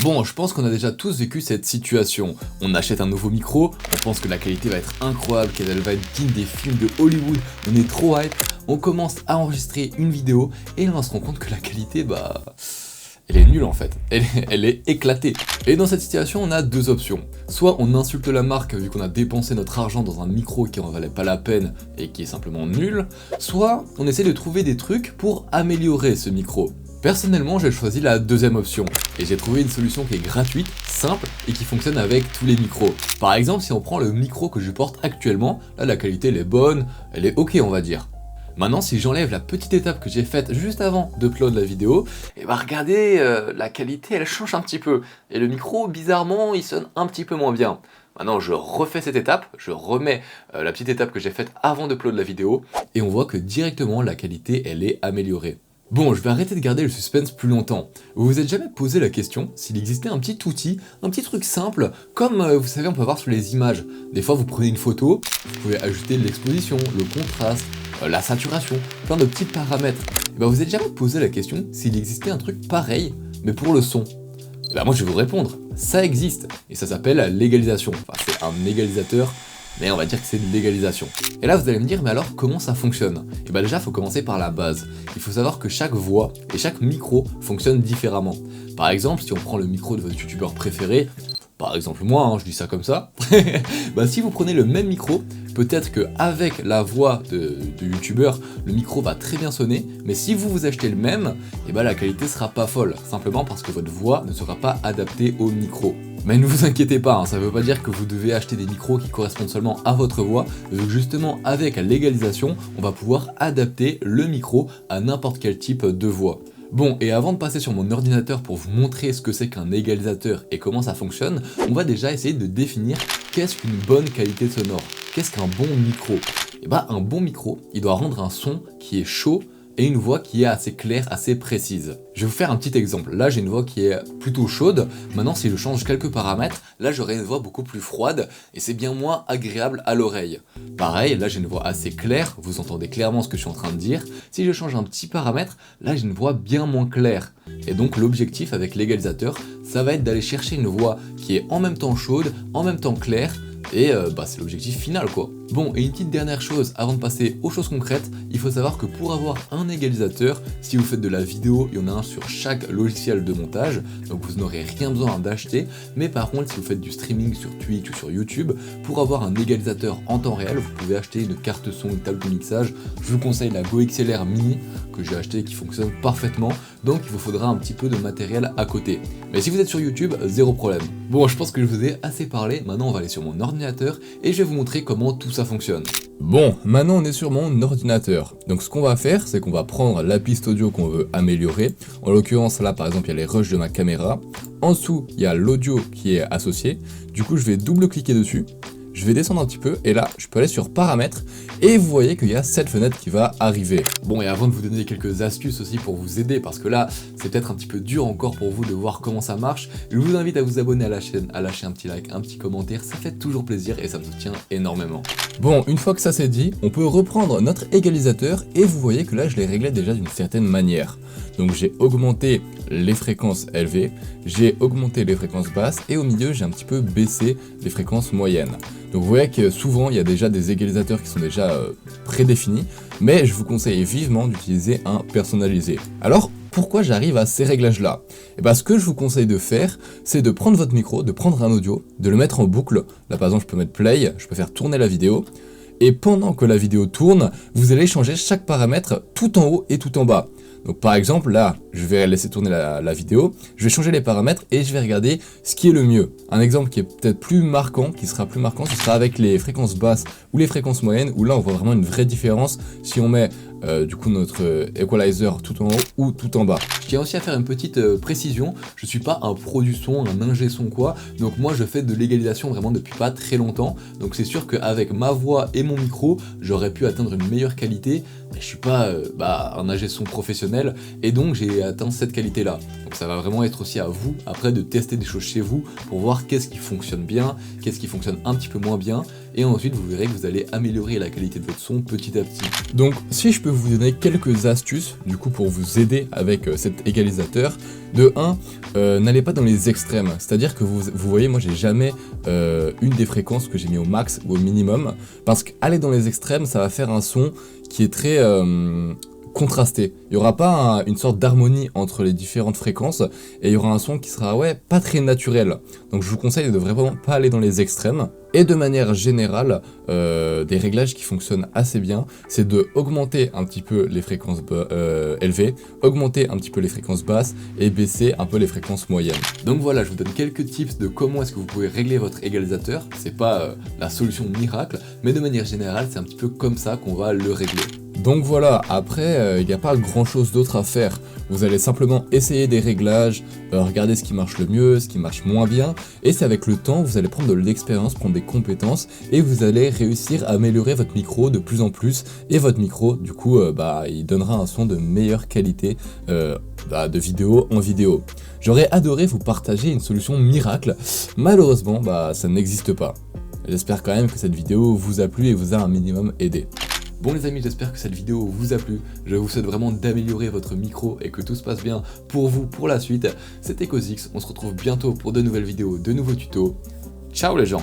Bon, je pense qu'on a déjà tous vécu cette situation. On achète un nouveau micro, on pense que la qualité va être incroyable, qu'elle va être digne des films de Hollywood, on est trop hype, on commence à enregistrer une vidéo et là on se rend compte que la qualité, elle est nulle en fait, elle est éclatée. Et dans cette situation, on a deux options. Soit on insulte la marque vu qu'on a dépensé notre argent dans un micro qui en valait pas la peine et qui est simplement nul, soit on essaie de trouver des trucs pour améliorer ce micro. Personnellement, j'ai choisi la deuxième option, et j'ai trouvé une solution qui est gratuite, simple, et qui fonctionne avec tous les micros. Par exemple, si on prend le micro que je porte actuellement, là la qualité elle est bonne, elle est ok on va dire. Maintenant, si j'enlève la petite étape que j'ai faite juste avant d'upload la vidéo, et regardez, la qualité elle change un petit peu, et le micro, bizarrement, il sonne un petit peu moins bien. Maintenant, je refais cette étape, je remets la petite étape que j'ai faite avant d'upload la vidéo, et on voit que directement la qualité elle est améliorée. Bon, je vais arrêter de garder le suspense plus longtemps. Vous vous êtes jamais posé la question s'il existait un petit outil, un petit truc simple, comme vous savez on peut voir sur les images. Des fois vous prenez une photo, vous pouvez ajouter l'exposition, le contraste, la saturation, plein de petits paramètres. Et vous vous êtes jamais posé la question s'il existait un truc pareil, mais pour le son. Et moi je vais vous répondre, ça existe, et ça s'appelle l'égalisation. Enfin c'est un égalisateur, mais on va dire que c'est une légalisation. Et là vous allez me dire, mais alors comment ça fonctionne? Et déjà il faut commencer par la base. Il faut savoir que chaque voix et chaque micro fonctionne différemment. Par exemple, si on prend le micro de votre youtubeur préféré, par exemple moi, je dis ça comme ça, si vous prenez le même micro, peut-être qu'avec la voix de youtubeur, le micro va très bien sonner, mais si vous achetez le même, la qualité sera pas folle, simplement parce que votre voix ne sera pas adaptée au micro. Mais ne vous inquiétez pas, ça ne veut pas dire que vous devez acheter des micros qui correspondent seulement à votre voix, vu que justement avec la légalisation, on va pouvoir adapter le micro à n'importe quel type de voix. Bon, et avant de passer sur mon ordinateur pour vous montrer ce que c'est qu'un égalisateur et comment ça fonctionne, on va déjà essayer de définir qu'est-ce qu'une bonne qualité sonore, qu'est-ce qu'un bon micro. Un bon micro, il doit rendre un son qui est chaud et une voix qui est assez claire, assez précise. Je vais vous faire un petit exemple. Là, j'ai une voix qui est plutôt chaude. Maintenant, si je change quelques paramètres, là, j'aurai une voix beaucoup plus froide et c'est bien moins agréable à l'oreille. Pareil, là, j'ai une voix assez claire. Vous entendez clairement ce que je suis en train de dire. Si je change un petit paramètre, là, j'ai une voix bien moins claire. Et donc, l'objectif avec l'égalisateur, ça va être d'aller chercher une voix qui est en même temps chaude, en même temps claire. Et c'est l'objectif final quoi. Bon, et une petite dernière chose avant de passer aux choses concrètes, il faut savoir que pour avoir un égalisateur, si vous faites de la vidéo, il y en a un sur chaque logiciel de montage, donc vous n'aurez rien besoin d'acheter, mais par contre si vous faites du streaming sur Twitch ou sur YouTube, pour avoir un égalisateur en temps réel, vous pouvez acheter une carte son, une table de mixage, je vous conseille la Go XLR Mini, que j'ai acheté et qui fonctionne parfaitement, donc il vous faudra un petit peu de matériel à côté. Mais si vous êtes sur YouTube, zéro problème. Bon, je pense que je vous ai assez parlé, maintenant on va aller sur mon ordinateur et je vais vous montrer comment tout ça fonctionne. Bon, maintenant on est sur mon ordinateur. Donc ce qu'on va faire, c'est qu'on va prendre la piste audio qu'on veut améliorer. En l'occurrence là par exemple il y a les rushs de ma caméra. En dessous il y a l'audio qui est associé. Du coup je vais double-cliquer dessus. Je vais descendre un petit peu et là je peux aller sur paramètres et vous voyez qu'il y a cette fenêtre qui va arriver. Bon, et avant de vous donner quelques astuces aussi pour vous aider, parce que là c'est peut-être un petit peu dur encore pour vous de voir comment ça marche, je vous invite à vous abonner à la chaîne, à lâcher un petit like, un petit commentaire, ça fait toujours plaisir et ça me soutient énormément. Bon, une fois que ça c'est dit, on peut reprendre notre égalisateur et vous voyez que là je l'ai réglé déjà d'une certaine manière. Donc j'ai augmenté les fréquences élevées, j'ai augmenté les fréquences basses et au milieu j'ai un petit peu baissé les fréquences moyennes. Donc vous voyez que souvent il y a déjà des égalisateurs qui sont déjà prédéfinis, mais je vous conseille vivement d'utiliser un personnalisé. Alors pourquoi j'arrive à ces réglages là? Ce que je vous conseille de faire, c'est de prendre votre micro, de prendre un audio, de le mettre en boucle. Là par exemple je peux mettre play, je peux faire tourner la vidéo. Et pendant que la vidéo tourne, vous allez changer chaque paramètre tout en haut et tout en bas. Donc par exemple là, je vais laisser tourner la vidéo, je vais changer les paramètres et je vais regarder ce qui est le mieux. Un exemple qui est peut-être plus marquant, qui sera plus marquant, ce sera avec les fréquences basses ou les fréquences moyennes, où là on voit vraiment une vraie différence si on met du coup notre equalizer tout en haut ou tout en bas. Je tiens aussi à faire une petite précision, je suis pas un pro du son, un ingé son quoi, donc moi je fais de l'égalisation vraiment depuis pas très longtemps, donc c'est sûr qu'avec ma voix et mon micro, j'aurais pu atteindre une meilleure qualité, mais je suis pas un ingé son professionnel, et donc j'ai atteint cette qualité là. Donc ça va vraiment être aussi à vous après de tester des choses chez vous pour voir qu'est-ce qui fonctionne bien, qu'est-ce qui fonctionne un petit peu moins bien, et ensuite vous verrez que vous allez améliorer la qualité de votre son petit à petit. Donc si je peux vous donner quelques astuces du coup pour vous aider avec cet égalisateur, de 1, n'allez pas dans les extrêmes, c'est-à-dire que vous voyez, moi j'ai jamais une des fréquences que j'ai mis au max ou au minimum, parce qu'aller dans les extrêmes ça va faire un son qui est très contrasté. Il n'y aura pas une sorte d'harmonie entre les différentes fréquences et il y aura un son qui sera pas très naturel. Donc je vous conseille de vraiment pas aller dans les extrêmes. Et de manière générale, des réglages qui fonctionnent assez bien, c'est de augmenter un petit peu les fréquences élevées, augmenter un petit peu les fréquences basses et baisser un peu les fréquences moyennes. Donc voilà, je vous donne quelques tips de comment est-ce que vous pouvez régler votre égalisateur. C'est pas la solution miracle, mais de manière générale, c'est un petit peu comme ça qu'on va le régler. Donc voilà, après, il n'y a pas grand chose d'autre à faire. Vous allez simplement essayer des réglages, regarder ce qui marche le mieux, ce qui marche moins bien, et c'est avec le temps, vous allez prendre de l'expérience, prendre des compétences, et vous allez réussir à améliorer votre micro de plus en plus, et votre micro, du coup, il donnera un son de meilleure qualité de vidéo en vidéo. J'aurais adoré vous partager une solution miracle, malheureusement, ça n'existe pas. J'espère quand même que cette vidéo vous a plu et vous a un minimum aidé. Bon les amis, j'espère que cette vidéo vous a plu, je vous souhaite vraiment d'améliorer votre micro et que tout se passe bien pour vous pour la suite. C'était Cosix, on se retrouve bientôt pour de nouvelles vidéos, de nouveaux tutos. Ciao les gens!